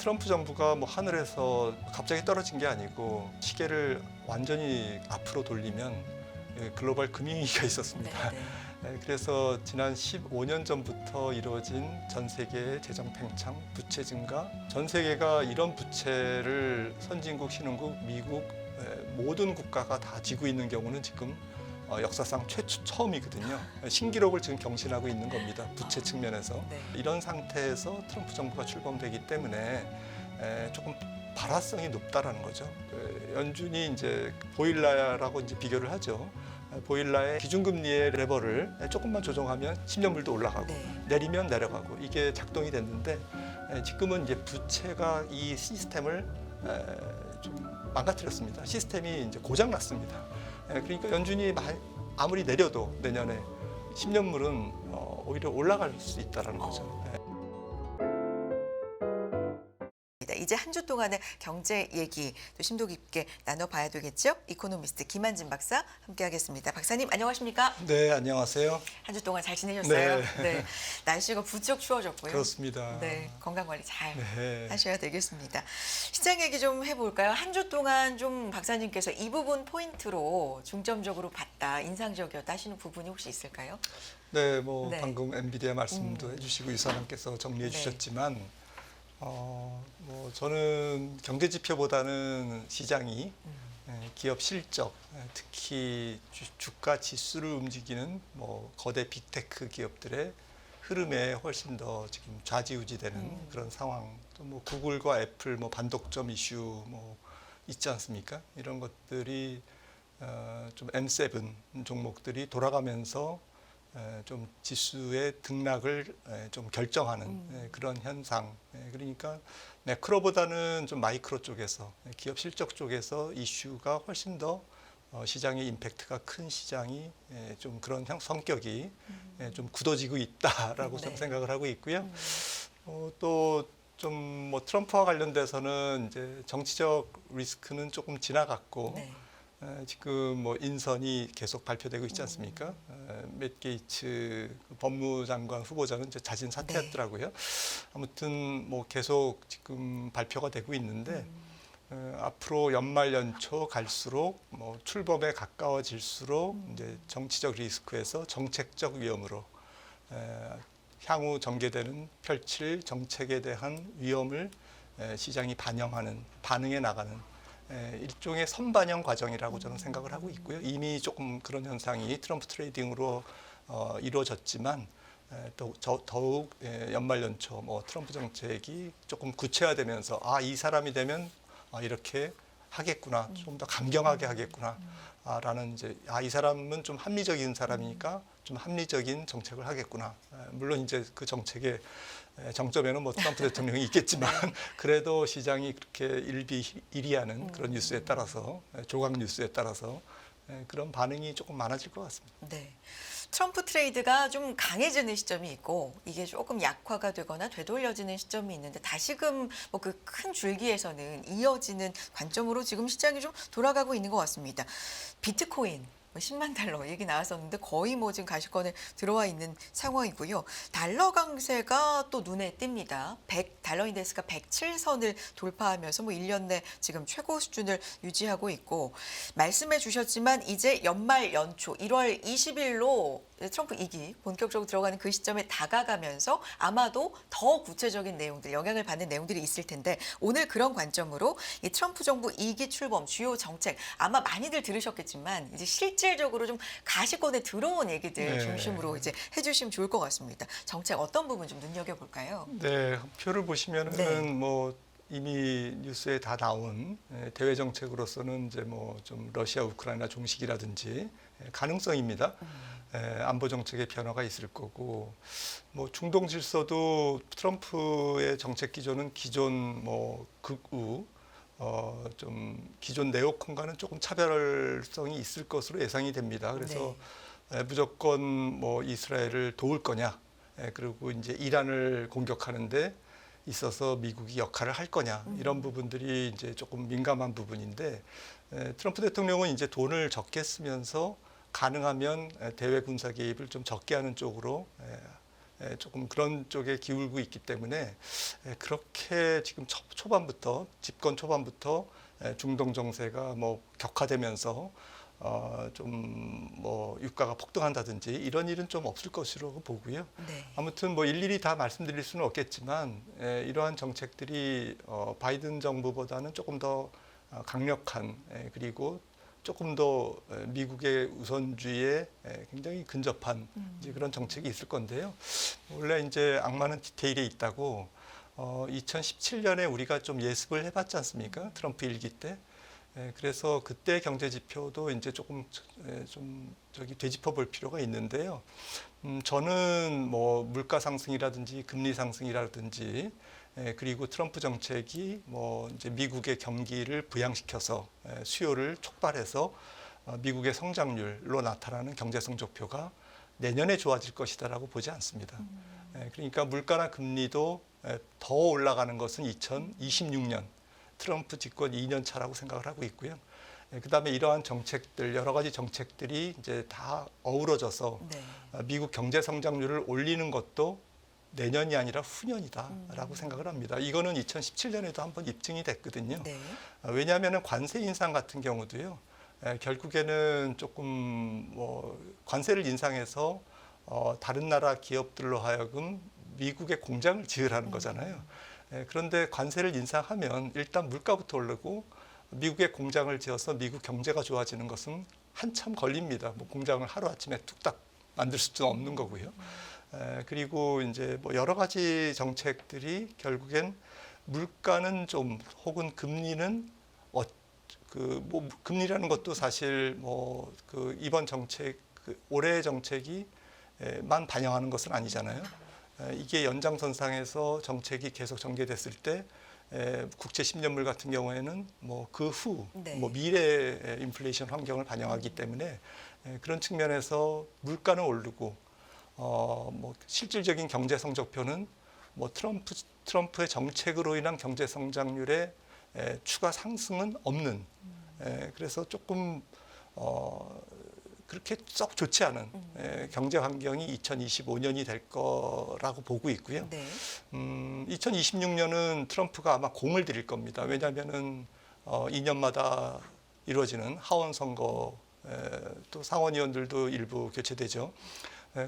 트럼프 정부가 뭐 하늘에서 갑자기 떨어진 게 아니고 시계를 완전히 앞으로 돌리면 글로벌 금융위기가 있었습니다. 네, 그래서 지난 15년 전부터 이루어진 전 세계의 재정 팽창, 부채 증가, 전 세계가 이런 부채를 선진국, 신흥국, 미국 모든 국가가 다 지고 있는 경우는 지금 역사상 처음이거든요. 신기록을 지금 경신하고 있는 겁니다. 부채 측면에서. 네. 이런 상태에서 트럼프 정부가 출범되기 때문에 조금 발화성이 높다라는 거죠. 연준이 이제 보일러라고 이제 비교를 하죠. 보일러의 기준금리의 레버를 조금만 조정하면 10년물도 올라가고 내리면 내려가고 이게 작동이 됐는데 지금은 이제 부채가 이 시스템을 좀 망가뜨렸습니다. 시스템이 이제 고장 났습니다. 그러니까 연준이 아무리 내려도 내년에 10년물은 오히려 올라갈 수 있다라는 거죠. 이제 한 주 동안의 경제 얘기 또 심도 깊게 나눠봐야 되겠죠? 이코노미스트 김한진 박사 함께하겠습니다. 박사님 안녕하십니까? 네, 안녕하세요. 한 주 동안 잘 지내셨어요? 네. 날씨가 부쩍 추워졌고요. 그렇습니다. 네, 건강 관리 잘 네. 하셔야 되겠습니다. 시장 얘기 좀 해볼까요? 한 주 동안 좀 박사님께서 이 부분 포인트로 중점적으로 봤다, 인상적이었다 하시는 부분이 혹시 있을까요? 네, 뭐 네. 방금 엔비디아 말씀도 해주시고 이사장께서 정리해 네. 주셨지만 뭐 저는 경제 지표보다는 시장이 기업 실적, 특히 주가 지수를 움직이는 뭐 거대 빅테크 기업들의 흐름에 훨씬 더 지금 좌지우지되는 그런 상황. 또 뭐 구글과 애플 뭐 반독점 이슈 뭐 있지 않습니까? 이런 것들이 좀 M7 종목들이 돌아가면서 좀 지수의 등락을 좀 결정하는 그런 현상. 그러니까 매크로보다는 좀 마이크로 쪽에서 기업 실적 쪽에서 이슈가 훨씬 더 시장의 임팩트가 큰 시장이 좀 그런 성격이 좀 굳어지고 있다라고 저는 생각을 하고 있고요. 또 좀 뭐 트럼프와 관련돼서는 이제 정치적 리스크는 조금 지나갔고. 지금 뭐 인선이 계속 발표되고 있지 않습니까? 맷 게이츠 법무장관 후보자는 이제 자진 사퇴했더라고요. 아무튼 뭐 계속 지금 발표가 되고 있는데 앞으로 연말 연초 갈수록 뭐 출범에 가까워질수록 이제 정치적 리스크에서 정책적 위험으로 향후 전개되는 펼칠 정책에 대한 위험을 시장이 반응해 나가는 일종의 선반영 과정이라고 저는 생각을 하고 있고요. 이미 조금 그런 현상이 트럼프 트레이딩으로 이루어졌지만 더욱 연말 연초 뭐 트럼프 정책이 조금 구체화되면서 이 사람이 되면 이렇게 하겠구나, 좀 더 강경하게 하겠구나, 라는 이제 이 사람은 좀 합리적인 사람이니까 좀 합리적인 정책을 하겠구나. 물론 이제 그 정책의 정점에는 뭐 트럼프 대통령이 있겠지만 그래도 시장이 그렇게 일비일이하는 그런 뉴스에 따라서 조각 뉴스에 따라서 그런 반응이 조금 많아질 것 같습니다. 네. 트럼프 트레이드가 좀 강해지는 시점이 있고 이게 조금 약화가 되거나 되돌려지는 시점이 있는데 다시금 뭐 그 큰 줄기에서는 이어지는 관점으로 지금 시장이 좀 돌아가고 있는 것 같습니다. 비트코인 10만 달러 얘기 나왔었는데 거의 뭐 지금 가시권에 들어와 있는 상황이고요. 달러 강세가 또 눈에 띕니다. 달러 인덱스가 107선을 돌파하면서 뭐 1년 내 지금 최고 수준을 유지하고 있고 말씀해 주셨지만 이제 연말 연초 1월 20일로 트럼프 2기 본격적으로 들어가는 그 시점에 다가가면서 아마도 더 구체적인 내용들, 영향을 받는 내용들이 있을 텐데 오늘 그런 관점으로 이 트럼프 정부 2기 출범 주요 정책 아마 많이들 들으셨겠지만 이제 실질적으로 좀 가시권에 들어온 얘기들 중심으로 이제 해주시면 좋을 것 같습니다. 정책 어떤 부분 좀 눈여겨볼까요? 네, 표를 보시면은 뭐 이미 뉴스에 다 나온 대외 정책으로서는 이제 뭐 좀 러시아 우크라이나 종식이라든지 가능성입니다. 안보 정책의 변화가 있을 거고 뭐 중동 질서도 트럼프의 정책 기조는 기존 뭐 극우 좀 기존 네오콘과는 조금 차별성이 있을 것으로 예상이 됩니다. 그래서 무조건 뭐 이스라엘을 도울 거냐, 그리고 이제 이란을 공격하는데 있어서 미국이 역할을 할 거냐, 이런 부분들이 이제 조금 민감한 부분인데 트럼프 대통령은 이제 돈을 적게 쓰면서 가능하면 대외 군사 개입을 좀 적게 하는 쪽으로 조금 그런 쪽에 기울고 있기 때문에 그렇게 지금 초반부터 집권 초반부터 중동 정세가 뭐 격화되면서 좀 뭐 유가가 폭등한다든지 이런 일은 좀 없을 것이라고 보고요. 네. 아무튼 뭐 일일이 다 말씀드릴 수는 없겠지만 이러한 정책들이 바이든 정부보다는 조금 더 강력한 그리고 조금 더 미국의 우선주의에 굉장히 근접한 이제 그런 정책이 있을 건데요. 원래 이제 악마는 디테일에 있다고 2017년에 우리가 좀 예습을 해봤지 않습니까? 트럼프 일기 때. 그래서 그때 경제 지표도 이제 조금 좀 저기 되짚어 볼 필요가 있는데요. 저는 뭐 물가 상승이라든지 금리 상승이라든지 그리고 트럼프 정책이 뭐 이제 미국의 경기를 부양시켜서 수요를 촉발해서 미국의 성장률로 나타나는 경제 성적표가 내년에 좋아질 것이다라고 보지 않습니다. 그러니까 물가나 금리도 더 올라가는 것은 2026년 트럼프 집권 2년 차라고 생각을 하고 있고요. 그다음에 이러한 정책들 여러 가지 정책들이 이제 다 어우러져서 네. 미국 경제 성장률을 올리는 것도 내년이 아니라 후년이다라고 생각을 합니다. 이거는 2017년에도 한번 입증이 됐거든요. 네. 왜냐하면 관세 인상 같은 경우도요. 결국에는 조금 뭐 관세를 인상해서 다른 나라 기업들로 하여금 미국의 공장을 지으라는 거잖아요. 그런데 관세를 인상하면 일단 물가부터 오르고 미국의 공장을 지어서 미국 경제가 좋아지는 것은 한참 걸립니다. 뭐 공장을 하루아침에 뚝딱 만들 수는 없는 거고요. 그리고 이제 뭐 여러 가지 정책들이 결국엔 물가는 좀 혹은 금리는 그 뭐 금리라는 것도 사실 뭐 그 이번 정책 그 올해 정책이만 반영하는 것은 아니잖아요. 이게 연장선상에서 정책이 계속 전개됐을 때 국채 10년물 같은 경우에는 뭐 그 후 네. 뭐 미래 인플레이션 환경을 반영하기 때문에 그런 측면에서 물가는 오르고 뭐 실질적인 경제 성적표는 뭐 트럼프의 정책으로 인한 경제 성장률의 추가 상승은 없는 그래서 조금 그렇게 썩 좋지 않은 경제 환경이 2025년이 될 거라고 보고 있고요. 네. 2026년은 트럼프가 아마 공을 들일 겁니다. 왜냐하면은 2년마다 이루어지는 하원 선거 또 상원의원들도 일부 교체되죠.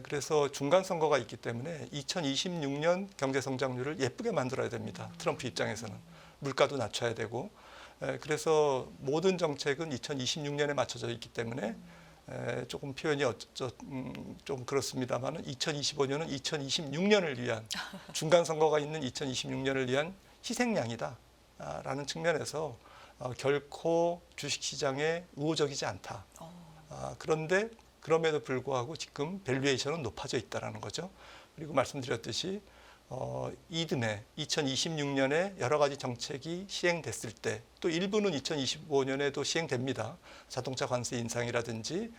그래서 중간 선거가 있기 때문에 2026년 경제 성장률을 예쁘게 만들어야 됩니다. 트럼프 입장에서는 물가도 낮춰야 되고 그래서 모든 정책은 2026년에 맞춰져 있기 때문에 조금 표현이 좀 그렇습니다만은 2025년은 2026년을 위한 중간 선거가 있는 2026년을 위한 희생양이다라는 측면에서 결코 주식시장에 우호적이지 않다. 그런데 그럼에도 불구하고 지금 밸류에이션은 높아져 있다라는 거죠. 그리고 말씀드렸듯이 이듬해 2026년에 여러 가지 정책이 시행됐을 때 또 일부는 2025년에도 시행됩니다. 자동차 관세 인상이라든지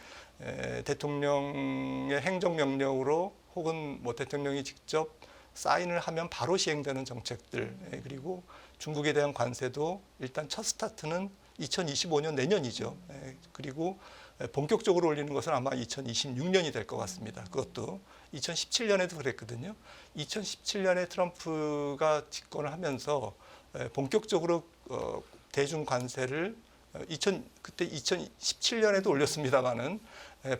대통령의 행정명령으로 혹은 뭐 대통령이 직접 사인을 하면 바로 시행되는 정책들 그리고 중국에 대한 관세도 일단 첫 스타트는 2025년 내년이죠. 그리고 본격적으로 올리는 것은 아마 2026년이 될 것 같습니다. 그것도 2017년에도 그랬거든요. 2017년에 트럼프가 집권을 하면서 본격적으로 대중 관세를 그때 2017년에도 올렸습니다마는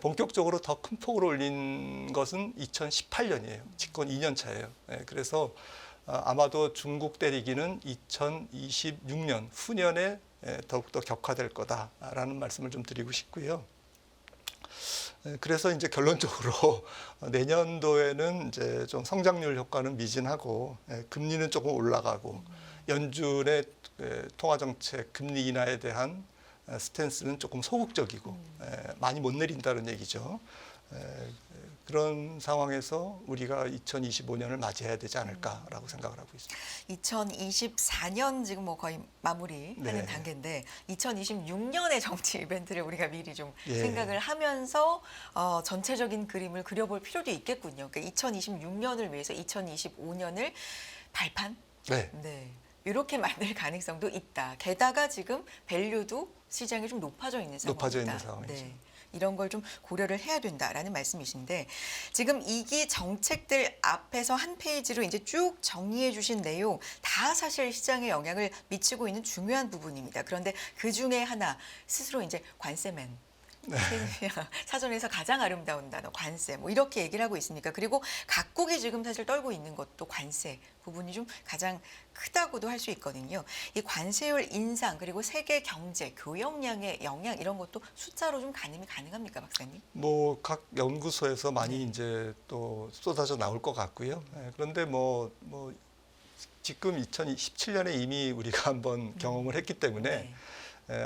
본격적으로 더 큰 폭으로 올린 것은 2018년이에요. 집권 2년 차예요. 그래서 아마도 중국 때리기는 2026년 후년에 더욱더 격화될 거다라는 말씀을 좀 드리고 싶고요. 그래서 이제 결론적으로 내년도에는 이제 좀 성장률 효과는 미진하고 금리는 조금 올라가고 연준의 통화 정책 금리 인하에 대한 스탠스는 조금 소극적이고 많이 못 내린다는 얘기죠. 그런 상황에서 우리가 2025년을 맞이해야 되지 않을까라고 생각을 하고 있습니다. 2024년 지금 뭐 거의 마무리하는 네. 단계인데 2026년의 정치 이벤트를 우리가 미리 좀 예. 생각을 하면서 전체적인 그림을 그려볼 필요도 있겠군요. 그러니까 2026년을 위해서 2025년을 발판? 네. 네. 이렇게 만들 가능성도 있다. 게다가 지금 밸류도 시장이 좀 높아져 있는 상황이다. 높아져 있는 상황이죠. 네. 이런 걸 좀 고려를 해야 된다라는 말씀이신데 지금 2기 정책들 앞에서 한 페이지로 이제 쭉 정리해 주신 내용 다 사실 시장에 영향을 미치고 있는 중요한 부분입니다. 그런데 그 중에 하나 스스로 이제 관세맨 사전에서 가장 아름다운 단어 관세 뭐 이렇게 얘기를 하고 있으니까 그리고 각국이 지금 사실 떨고 있는 것도 관세 부분이 좀 가장 크다고도 할 수 있거든요. 이 관세율 인상 그리고 세계 경제 교역량의 영향 이런 것도 숫자로 좀 가늠이 가능합니까, 박사님? 뭐 각 연구소에서 많이 네. 이제 또 쏟아져 나올 것 같고요. 그런데 뭐 지금 2017년에 이미 우리가 한번 경험을 했기 때문에 네.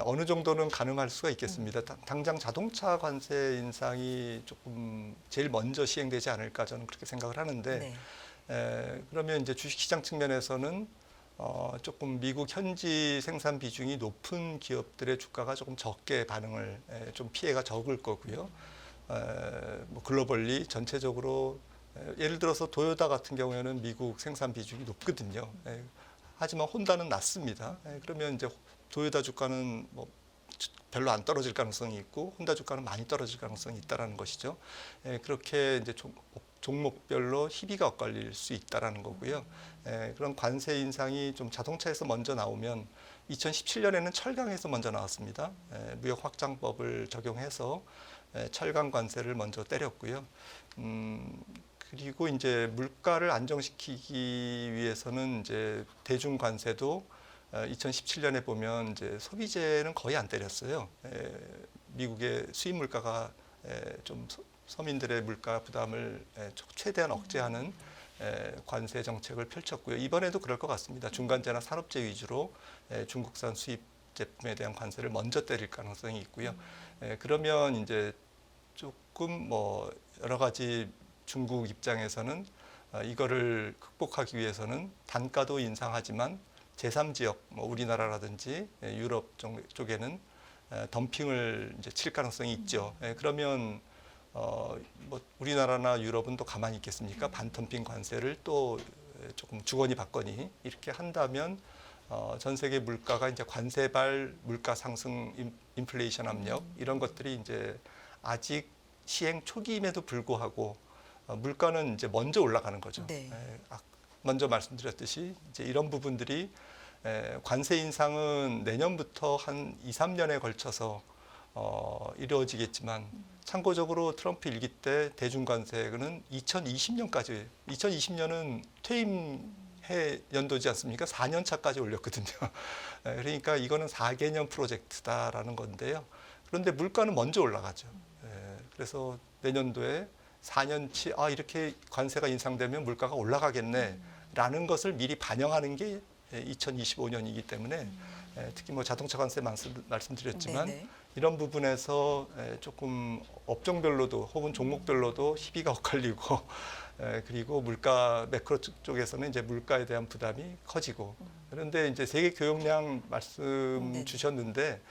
어느 정도는 가늠할 수가 있겠습니다. 당장 자동차 관세 인상이 조금 제일 먼저 시행되지 않을까 저는 그렇게 생각을 하는데 네. 그러면 이제 주식시장 측면에서는 조금 미국 현지 생산 비중이 높은 기업들의 주가가 조금 적게 반응을 좀 피해가 적을 거고요. 뭐 글로벌리 전체적으로 예를 들어서 도요타 같은 경우에는 미국 생산 비중이 높거든요. 하지만 혼다는 낮습니다. 그러면 이제 도요타 주가는 뭐 별로 안 떨어질 가능성이 있고 혼다 주가는 많이 떨어질 가능성이 있다라는 것이죠. 그렇게 이제 종목별로 희비가 엇갈릴 수 있다라는 거고요. 그런 관세 인상이 좀 자동차에서 먼저 나오면 2017년에는 철강에서 먼저 나왔습니다. 무역 확장법을 적용해서 철강 관세를 먼저 때렸고요. 그리고 이제 물가를 안정시키기 위해서는 이제 대중 관세도 2017년에 보면 이제 소비재는 거의 안 때렸어요. 미국의 수입 물가가 좀 서민들의 물가 부담을 최대한 억제하는 관세 정책을 펼쳤고요. 이번에도 그럴 것 같습니다. 중간재나 산업재 위주로 중국산 수입 제품에 대한 관세를 먼저 때릴 가능성이 있고요. 그러면 이제 조금 뭐 여러 가지 중국 입장에서는 이거를 극복하기 위해서는 단가도 인상하지만 제3지역, 뭐 우리나라라든지 유럽 쪽에는 덤핑을 이제 칠 가능성이 있죠. 그러면 뭐 우리나라나 유럽은 또 가만히 있겠습니까? 반덤핑 관세를 또 조금 주거니 받거니 이렇게 한다면 전 세계 물가가 이제 관세발 물가 상승, 인플레이션 압력 이런 것들이 이제 아직 시행 초기임에도 불구하고 물가는 이제 먼저 올라가는 거죠. 네. 먼저 말씀드렸듯이 이제 이런 부분들이 관세 인상은 내년부터 한 2, 3년에 걸쳐서 이루어지겠지만 참고적으로 트럼프 일기 때 대중관세는 2020년까지 2020년은 퇴임해 연도지 않습니까? 4년 차까지 올렸거든요. 그러니까 이거는 4개년 프로젝트다라는 건데요. 그런데 물가는 먼저 올라가죠. 그래서 내년도에 4년치 이렇게 관세가 인상되면 물가가 올라가겠네라는 것을 미리 반영하는 게 2025년이기 때문에 특히 뭐 자동차 관세 말씀드렸지만 네네. 이런 부분에서 조금 업종별로도 혹은 종목별로도 희비가 엇갈리고 그리고 물가 매크로 쪽에서는 이제 물가에 대한 부담이 커지고 그런데 이제 세계 교역량 말씀 네네. 주셨는데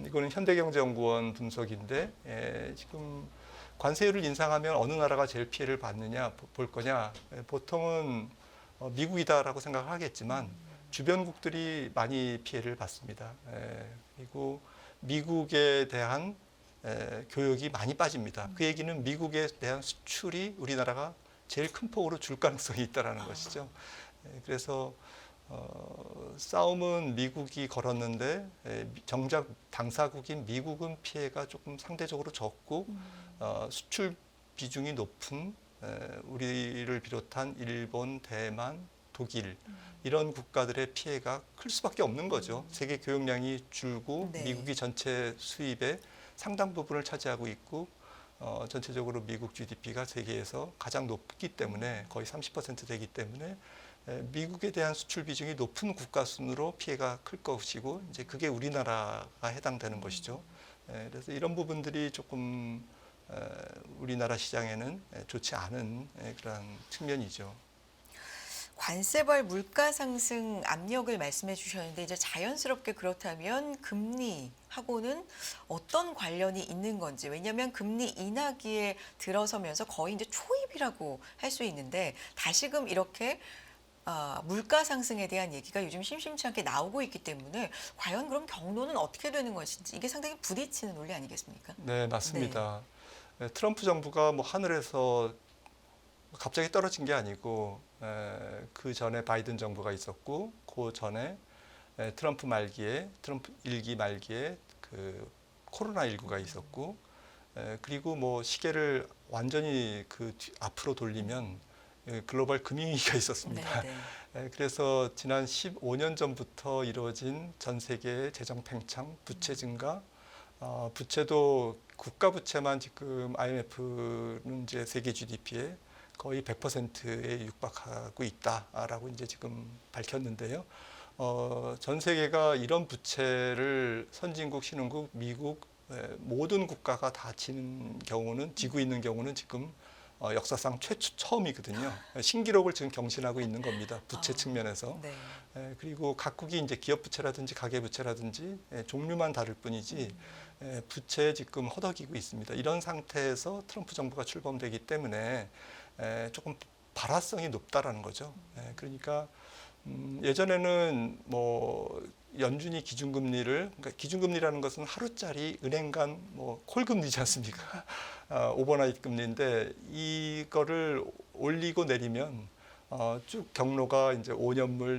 이거는 현대경제연구원 분석인데 지금 관세율을 인상하면 어느 나라가 제일 피해를 받느냐 볼 거냐 보통은 미국이다라고 생각을 하겠지만 주변국들이 많이 피해를 받습니다. 그리고 미국에 대한 교역이 많이 빠집니다. 그 얘기는 미국에 대한 수출이 우리나라가 제일 큰 폭으로 줄 가능성이 있다라는 것이죠. 그래서 싸움은 미국이 걸었는데 정작 당사국인 미국은 피해가 조금 상대적으로 적고 수출 비중이 높은 우리를 비롯한 일본, 대만, 독일 이런 국가들의 피해가 클 수밖에 없는 거죠. 세계 교역량이 줄고 네. 미국이 전체 수입의 상당 부분을 차지하고 있고 전체적으로 미국 GDP가 세계에서 가장 높기 때문에 거의 30% 되기 때문에 미국에 대한 수출 비중이 높은 국가 순으로 피해가 클 것이고 이제 그게 우리나라가 해당되는 것이죠. 그래서 이런 부분들이 조금 우리나라 시장에는 좋지 않은 그런 측면이죠. 관세발 물가 상승 압력을 말씀해 주셨는데 이제 자연스럽게 그렇다면 금리하고는 어떤 관련이 있는 건지 왜냐하면 금리 인하기에 들어서면서 거의 이제 초입이라고 할 수 있는데 다시금 이렇게 물가 상승에 대한 얘기가 요즘 심심치 않게 나오고 있기 때문에 과연 그럼 경로는 어떻게 되는 것인지 이게 상당히 부딪히는 논리 아니겠습니까? 네, 맞습니다. 트럼프 정부가 뭐 하늘에서 갑자기 떨어진 게 아니고 그 전에 바이든 정부가 있었고 그 전에 트럼프 말기에 트럼프 일기 말기에 그 코로나19가 있었고 그리고 뭐 시계를 완전히 앞으로 돌리면 글로벌 금융위기가 있었습니다. 네, 그래서 지난 15년 전부터 이루어진 전 세계의 재정 팽창, 부채 증가, 부채도 국가 부채만 지금 IMF는 이제 세계 GDP의 거의 100%에 육박하고 있다라고 이제 지금 밝혔는데요. 전 세계가 이런 부채를 선진국, 신흥국, 미국 모든 국가가 다 지는 경우는 지고 있는 경우는 지금 역사상 처음이거든요. 신기록을 지금 경신하고 있는 겁니다. 부채 측면에서. 네. 그리고 각국이 이제 기업 부채라든지 가계 부채라든지 종류만 다를 뿐이지 부채에 지금 허덕이고 있습니다. 이런 상태에서 트럼프 정부가 출범되기 때문에 조금 발화성이 높다라는 거죠. 그러니까 예전에는 뭐 연준이 기준금리를 그러니까 기준금리라는 것은 하루짜리 은행 간 뭐 콜금리지 않습니까? 오버나이트 금리인데 이거를 올리고 내리면 쭉 경로가 이제 5년물,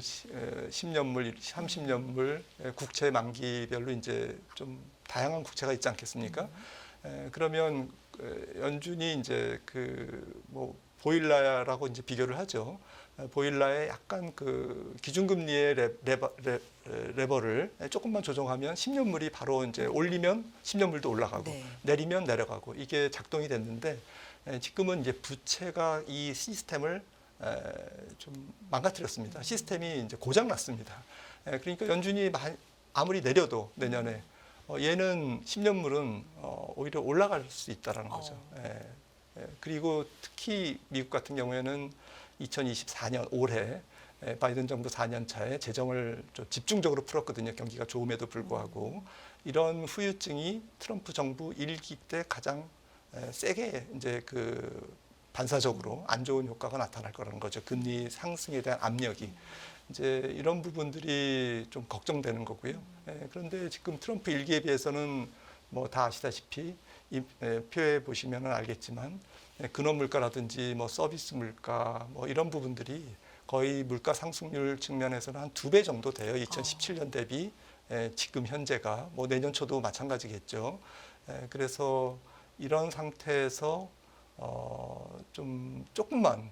10년물, 30년물 국채 만기별로 이제 좀 다양한 국채가 있지 않겠습니까? 그러면 연준이 이제 그 뭐 보일러라고 이제 비교를 하죠. 보일러에 약간 그 기준금리의 레버를 조금만 조정하면 10년물이 바로 이제 올리면 10년물도 올라가고 네. 내리면 내려가고 이게 작동이 됐는데 지금은 이제 부채가 이 시스템을 좀 망가뜨렸습니다. 시스템이 이제 고장 났습니다. 그러니까 연준이 아무리 내려도 내년에 얘는 10년물은 오히려 올라갈 수 있다라는 거죠. 그리고 특히 미국 같은 경우에는 2024년 올해 바이든 정부 4년 차에 재정을 좀 집중적으로 풀었거든요. 경기가 좋음에도 불구하고 이런 후유증이 트럼프 정부 1기 때 가장 세게 이제 그 반사적으로 안 좋은 효과가 나타날 거라는 거죠. 금리 상승에 대한 압력이 이제 이런 부분들이 좀 걱정되는 거고요. 그런데 지금 트럼프 1기에 비해서는 뭐 다 아시다시피 표에 보시면은 알겠지만 근원 물가라든지 뭐 서비스 물가 뭐 이런 부분들이 거의 물가 상승률 측면에서는 한 2배 정도 돼요. 2017년 대비 지금 현재가 뭐 내년 초도 마찬가지겠죠. 그래서 이런 상태에서 조금만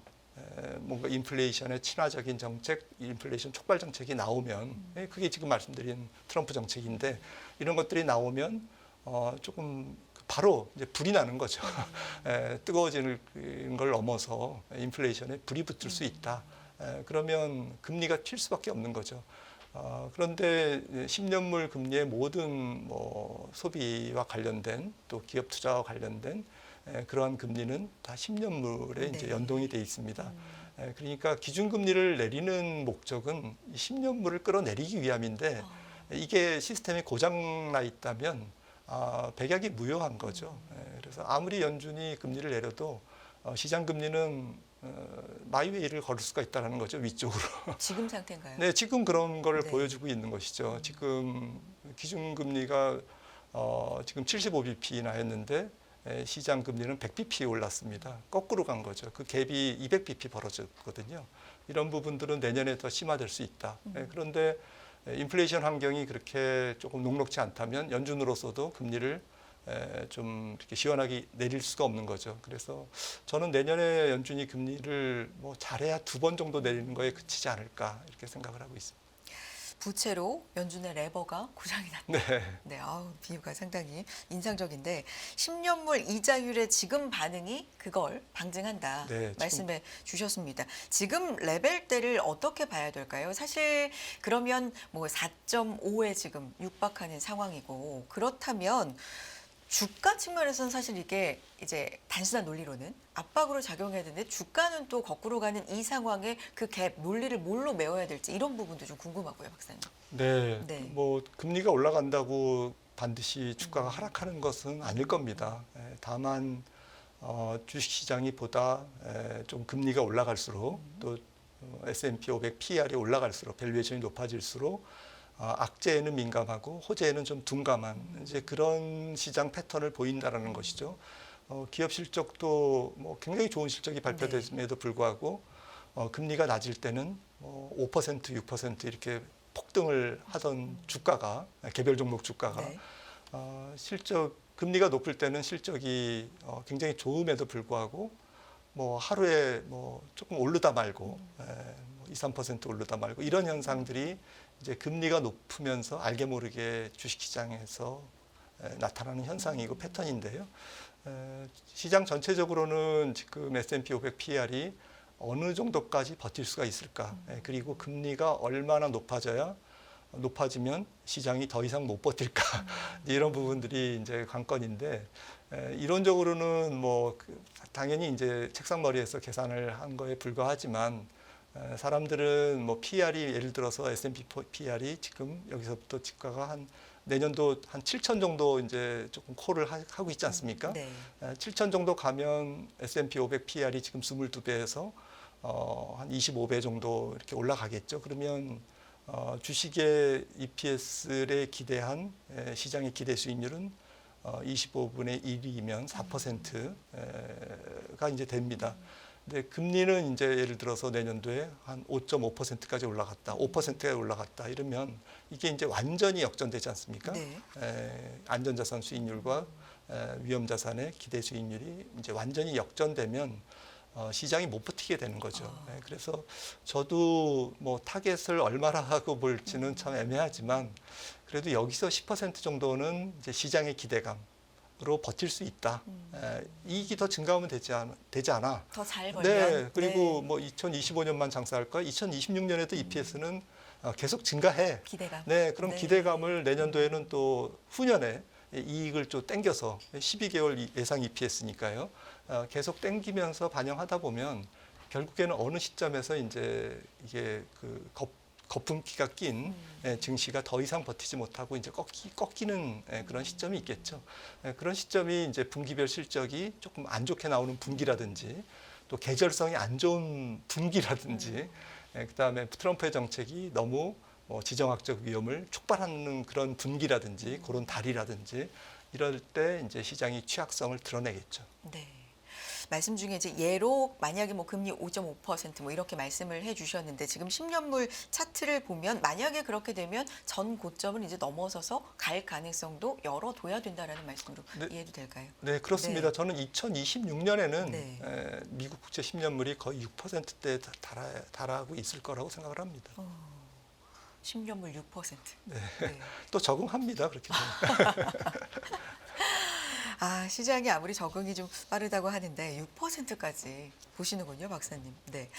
뭔가 인플레이션에 친화적인 정책, 인플레이션 촉발 정책이 나오면 그게 지금 말씀드린 트럼프 정책인데 이런 것들이 나오면 조금 바로 이제 불이 나는 거죠. 뜨거워지는 걸 넘어서 인플레이션에 불이 붙을 수 있다. 그러면 금리가 튈 수밖에 없는 거죠. 그런데 10년물 금리의 모든 뭐 소비와 관련된 또 기업 투자와 관련된 그러한 금리는 다 10년물에 이제 연동이 돼 있습니다. 그러니까 기준금리를 내리는 목적은 10년물을 끌어내리기 위함인데 이게 시스템이 고장나 있다면 백약이 무효한 거죠. 그래서 아무리 연준이 금리를 내려도 시장 금리는 마이웨이를 걸을 수가 있다는 거죠. 위쪽으로. 지금 상태인가요? 네, 지금 그런 거를 네. 보여주고 있는 것이죠. 지금 기준금리가 지금 75bp나 했는데 시장 금리는 100bp 올랐습니다. 거꾸로 간 거죠. 그 갭이 200bp 벌어졌거든요. 이런 부분들은 내년에 더 심화될 수 있다. 그런데 인플레이션 환경이 그렇게 조금 녹록지 않다면 연준으로서도 금리를 좀 이렇게 시원하게 내릴 수가 없는 거죠. 그래서 저는 내년에 연준이 금리를 뭐 잘해야 2번 정도 내리는 거에 그치지 않을까 이렇게 생각을 하고 있습니다. 부채로 연준의 레버가 고장이 났다. 네. 네, 비유가 상당히 인상적인데 10년물 이자율의 지금 반응이 그걸 방증한다 네, 말씀해 주셨습니다. 지금 레벨대를 어떻게 봐야 될까요? 사실 그러면 뭐 4.5에 지금 육박하는 상황이고 그렇다면 주가 측면에서는 사실 이게 이제 단순한 논리로는 압박으로 작용해야 되는데 주가는 또 거꾸로 가는 이 상황에 그 갭 논리를 뭘로 메워야 될지 이런 부분도 좀 궁금하고요, 박사님. 네. 네. 뭐 금리가 올라간다고 반드시 주가가 하락하는 것은 아닐 겁니다. 다만 주식시장이 보다 좀 금리가 올라갈수록 또 S&P 500 PER이 올라갈수록 밸류에이션이 높아질수록 악재에는 민감하고 호재에는 좀 둔감한 이제 그런 시장 패턴을 보인다라는 것이죠. 기업 실적도 뭐 굉장히 좋은 실적이 발표됨에도 불구하고 금리가 낮을 때는 5%, 6% 이렇게 폭등을 하던 주가가 개별 종목 주가가 네. 실적 금리가 높을 때는 실적이 굉장히 좋음에도 불구하고 뭐 하루에 뭐 조금 오르다 말고 2, 3% 오르다 말고 이런 현상들이 이제 금리가 높으면서 알게 모르게 주식시장에서 나타나는 현상이고 패턴인데요. 시장 전체적으로는 지금 S&P 500 PER이 어느 정도까지 버틸 수가 있을까? 그리고 금리가 얼마나 높아지면 시장이 더 이상 못 버틸까? 이런 부분들이 이제 관건인데 이론적으로는 뭐 당연히 이제 책상머리에서 계산을 한 거에 불과하지만 사람들은 뭐 PER이 예를 들어서 S&P PER이 지금 여기서부터 주가가 한 내년도 한 7천 정도 이제 조금 콜을 하고 있지 않습니까? 네. 7천 정도 가면 S&P 500 PER이 지금 22배에서 한 25배 정도 이렇게 올라가겠죠. 그러면 주식의 EPS에 기대한 시장의 기대 수익률은 25분의 1이면 4%가 이제 됩니다. 근데 금리는 이제 예를 들어서 내년도에 한 5.5%까지 올라갔다, 5%가 올라갔다 이러면 이게 이제 완전히 역전되지 않습니까? 네. 안전자산 수익률과 위험자산의 기대 수익률이 이제 완전히 역전되면 시장이 못 버티게 되는 거죠. 그래서 저도 뭐 타겟을 얼마나 하고 볼지는 참 애매하지만 그래도 여기서 10% 정도는 이제 시장의 기대감으로 버틸 수 있다. 이익이 더 증가하면 되지 않아. 더 잘 벌면. 네, 그리고 뭐 2025년만 장사할까? 2026년에도 EPS는 계속 증가해. 기대감. 네, 그럼 네. 기대감을 내년도에는 또 후년에 이익을 좀 땡겨서 12개월 예상 EPS니까요. 계속 땡기면서 반영하다 보면 결국에는 어느 시점에서 이제 이게 그 거품기가 낀 증시가 더 이상 버티지 못하고 이제 꺾이는 그런 시점이 있겠죠. 그런 시점이 이제 분기별 실적이 조금 안 좋게 나오는 분기라든지 또 계절성이 안 좋은 분기라든지 그다음에 트럼프의 정책이 너무 지정학적 위험을 촉발하는 그런 분기라든지 그런 달이라든지 이럴 때 이제 시장이 취약성을 드러내겠죠. 네. 말씀 중에 이제 예로 만약에 뭐 금리 5.5% 뭐 이렇게 말씀을 해주셨는데 지금 10년물 차트를 보면 만약에 그렇게 되면 전 고점을 이제 넘어서서 갈 가능성도 열어둬야 된다라는 말씀으로 네. 이해도 될까요? 네, 그렇습니다. 네. 저는 2026년에는 네. 미국 국채 10년물이 거의 6%대에 달하고 있을 거라고 생각을 합니다. 10년물 6%. 네. 네. 또 적응합니다. 그렇게 되면. 시장이 아무리 적응이 좀 빠르다고 하는데 6%까지 보시는군요, 박사님. 네.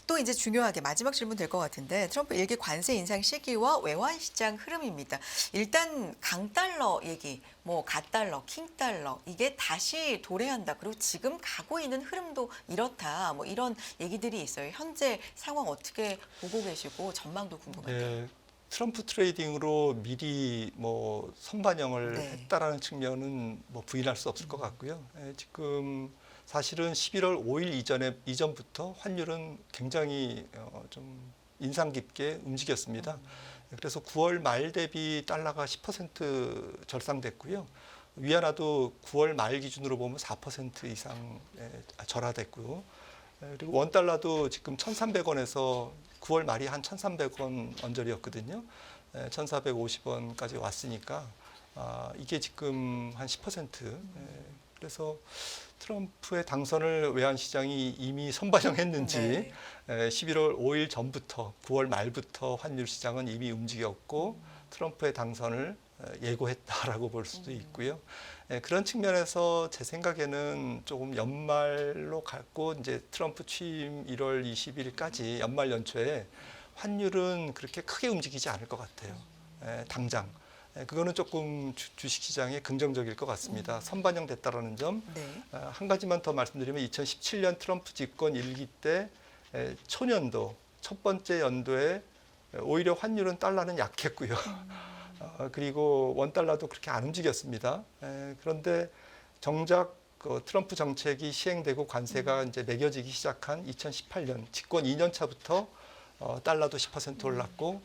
또 이제 중요하게 마지막 질문 될 것 같은데 트럼프 일기 관세 인상 시기와 외환 시장 흐름입니다. 일단 강달러 얘기, 뭐 갓달러, 킹달러 이게 다시 도래한다. 그리고 지금 가고 있는 흐름도 이렇다. 뭐 이런 얘기들이 있어요. 현재 상황 어떻게 보고 계시고 전망도 궁금합니다. 네, 트럼프 트레이딩으로 미리 뭐 선반영을 네. 했다라는 측면은 뭐 부인할 수 없을 것 같고요. 지금 사실은 11월 5일 이전부터 환율은 굉장히 좀 인상 깊게 움직였습니다. 그래서 9월 말 대비 달러가 10% 절상됐고요. 위안화도 9월 말 기준으로 보면 4% 이상 절하됐고요. 그리고 원달러도 지금 1,300원에서 9월 말이 한 1,300원 언저리였거든요. 1,450원까지 왔으니까 이게 지금 한 10%. 그래서 트럼프의 당선을 외환시장이 이미 선반영했는지 네. 11월 5일 전부터 9월 말부터 환율 시장은 이미 움직였고 트럼프의 당선을 예고했다라고 볼 수도 있고요. 그런 측면에서 제 생각에는 조금 연말로 갔고 이제 트럼프 취임 1월 20일까지 연말 연초에 환율은 그렇게 크게 움직이지 않을 것 같아요. 당장. 그거는 조금 주식시장에 긍정적일 것 같습니다. 선반영됐다라는 점. 네. 한 가지만 더 말씀드리면 2017년 트럼프 집권 1기 때 초년도 첫 번째 연도에 오히려 환율은 달러는 약했고요. 그리고 원달러도 그렇게 안 움직였습니다. 그런데 정작 그 트럼프 정책이 시행되고 관세가 이제 매겨지기 시작한 2018년 집권 2년 차부터 달러도 10% 올랐고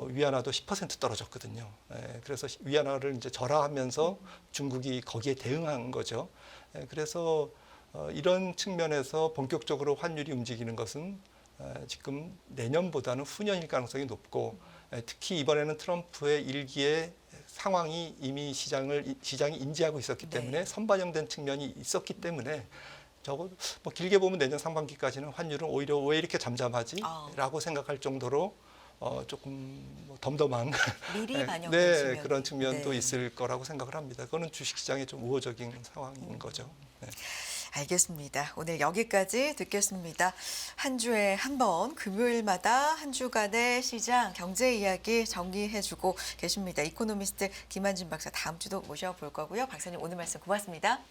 위안화도 10% 떨어졌거든요. 그래서 위안화를 이제 절하하면서 중국이 거기에 대응한 거죠. 그래서 이런 측면에서 본격적으로 환율이 움직이는 것은 지금 내년보다는 후년일 가능성이 높고 특히 이번에는 트럼프의 일기에 상황이 이미 시장이 인지하고 있었기 때문에 네. 선반영된 측면이 있었기 때문에 적어도 뭐 길게 보면 내년 상반기까지는 환율은 오히려 왜 이렇게 잠잠하지?라고 생각할 정도로 조금 뭐 덤덤한 미리 반영된 네, 측면이. 그런 측면도 네. 있을 거라고 생각을 합니다. 그거는 주식시장에 좀 우호적인 상황인 거죠. 네. 알겠습니다. 오늘 여기까지 듣겠습니다. 한 주에 한 번 금요일마다 한 주간의 시장 경제 이야기 정리해주고 계십니다. 이코노미스트 김한준 박사 다음 주도 모셔볼 거고요. 박사님 오늘 말씀 고맙습니다.